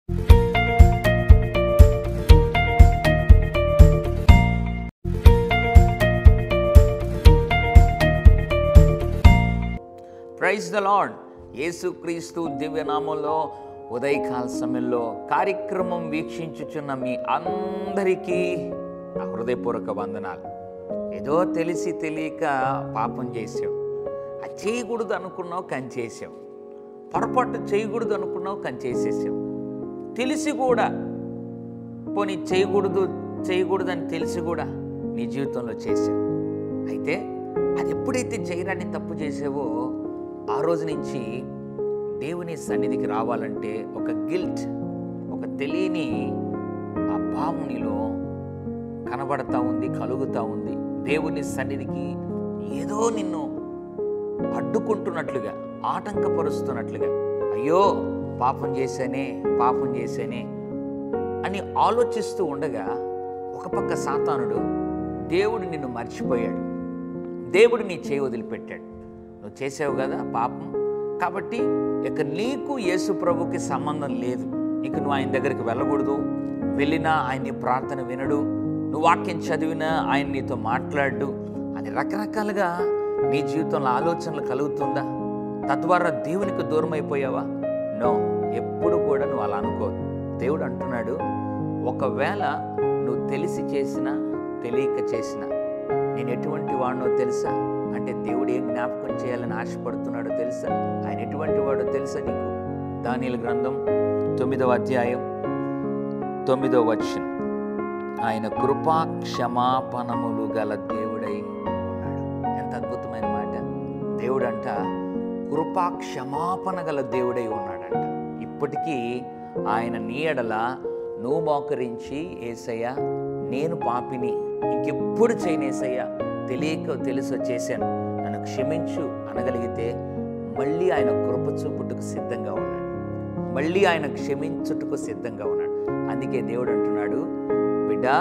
Praise the lord. యేసుక్రీస్తు దివ్యనామంలో ఉదయకాల సమయంలో కార్యక్రమం వీక్షించుచున్న మీ అందరికీ నా హృదయపూర్వక వందనాలు. ఏదో తెలిసి తెలియక పాపం చేసావు, అది చేయకూడదు అనుకున్నావు కానీ చేసావు, పొరపాటు చేయకూడదు అనుకున్నావు కానీ చేసేసావు, తెలిసి కూడా పోనీ చేయకూడదని తెలిసి కూడా నీ జీవితంలో చేసావు. అయితే అది ఎప్పుడైతే చేయరాని తప్పు చేసావో ఆ రోజు నుంచి దేవుని సన్నిధికి రావాలంటే ఒక గిల్ట్, ఒక తెలియని ఆ భావం నీలో కనబడతా ఉంది, కలుగుతూ ఉంది. దేవుని సన్నిధికి ఏదో నిన్ను అడ్డుకుంటున్నట్లుగా, ఆటంకపరుస్తున్నట్లుగా, అయ్యో పాపం చేశానే అని ఆలోచిస్తూ ఉండగా ఒక పక్క సాతానుడు దేవుడు నిన్ను మర్చిపోయాడు, దేవుడు నీ చేయి వదిలిపెట్టాడు. నువ్వు చేసావు కదా పాపం, కాబట్టి ఇక నీకు యేసు ప్రభుకి సంబంధం లేదు, ఇక నువ్వు ఆయన దగ్గరికి వెళ్ళకూడదు, వెళ్ళినా ఆయన ప్రార్థన వినడు, నువ్వు వాక్యం చదివినా ఆయన నీతో మాట్లాడు అని రకరకాలుగా నీ జీవితంలో ఆలోచనలు కలుగుతుందా? తద్వారా దేవునికి దూరం అయిపోయావా? నో, ఎప్పుడు కూడా నువ్వు అలా అనుకోదు. దేవుడు అంటున్నాడు, ఒకవేళ నువ్వు తెలిసి చేసినా తెలియక చేసినా నేను ఎటువంటి వాడినో తెలుసా? అంటే దేవుడు ఏం జ్ఞాపకం చేయాలని ఆశపడుతున్నాడో తెలుసా? ఆయన ఎటువంటి వాడో తెలుసా నీకు? దానియేలు గ్రంథం 9వ అధ్యాయం 9వ వచనం, ఆయన కృపా క్షమాపణములు గల దేవుడై ఉన్నాడు. ఎంత అద్భుతమైన మాట! దేవుడంట కృపా క్షమాపణ గల దేవుడై ఉన్నాడంట. ఇప్పటికీ ఆయన నీ ఎడల నువ్వు మోకరించి, యేసయ్యా నేను పాపిని, ఇంకెప్పుడు చేయను యేసయ్యా, తెలియక తెలుసో చేశాను, నన్ను క్షమించు అనగలిగితే మళ్ళీ ఆయన కృప చూపుటకు సిద్ధంగా ఉన్నాడు, మళ్ళీ ఆయన క్షమించుటకు సిద్ధంగా ఉన్నాడు. అందుకే దేవుడు అంటున్నాడు, బిడ్డా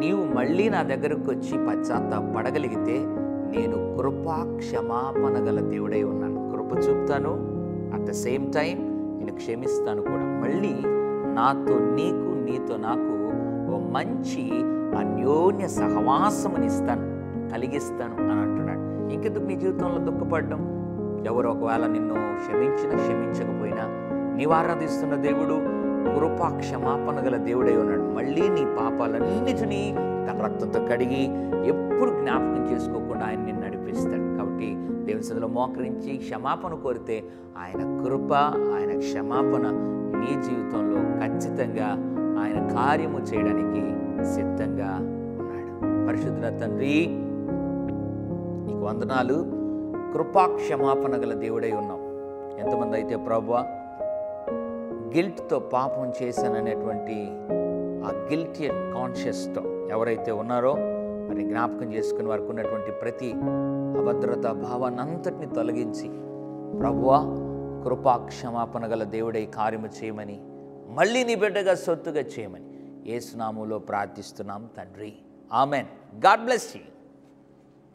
నీవు మళ్ళీ నా దగ్గరకు వచ్చి పశ్చాత్తాపడగలిగితే నేను కృపా క్షమాపణ గల దేవుడై ఉన్నాను, కృప చూపుతాను, అట్ ద సేమ్ టైం నేను క్షమిస్తాను కూడా. మళ్ళీ నాతో నీకు, నీతో నాకు ఓ మంచి అన్యోన్య సహవాసమునిస్తాను, కలిగిస్తాను అని అంటున్నాడు. ఇంకెందుకు నీ జీవితంలో దుఃఖపడడం? ఎవరు ఒకవేళ నిన్ను క్షమించకపోయినా నీవు ఆరాధిస్తున్న దేవుడు కృపా క్షమాపణ గల దేవుడై ఉన్నాడు. మళ్ళీ నీ పాపాలన్నిటినీ తన రక్తంతో కడిగి ఎప్పుడు జ్ఞాపకం చేసుకోకుండా ఆయన నిన్ను నడిపిస్తాడు. కాబట్టి దేవుని సన్నిధిలో మోకరించి క్షమాపణ కోరితే ఆయన కృప, ఆయన క్షమాపణ నీ జీవితంలో ఖచ్చితంగా ఆయన కార్యము చేయడానికి సిద్ధంగా ఉన్నాడు. పరిశుద్ధ తండ్రి నీకు వందనాలు. కృపా క్షమాపణ గల దేవుడై ఉన్నావు. ఎంతమంది అయితే ప్రభువా గిల్ట్తో పాపం చేశాననేటువంటి ఆ గిల్టీ కాన్షియస్తో ఎవరైతే ఉన్నారో మరి జ్ఞాపకం చేసుకుని వారికి ఉన్నటువంటి ప్రతి అభద్రతా భావాన్ని అంతటిని తొలగించి ప్రభువా కృపా క్షమాపణ గల దేవుడై కార్యము చేయమని, మళ్ళీ నీ బిడ్డగా సొత్తుగా చేయమని యేసు నామములో ప్రార్థిస్తున్నాం తండ్రి. ఆమెన్. God bless you.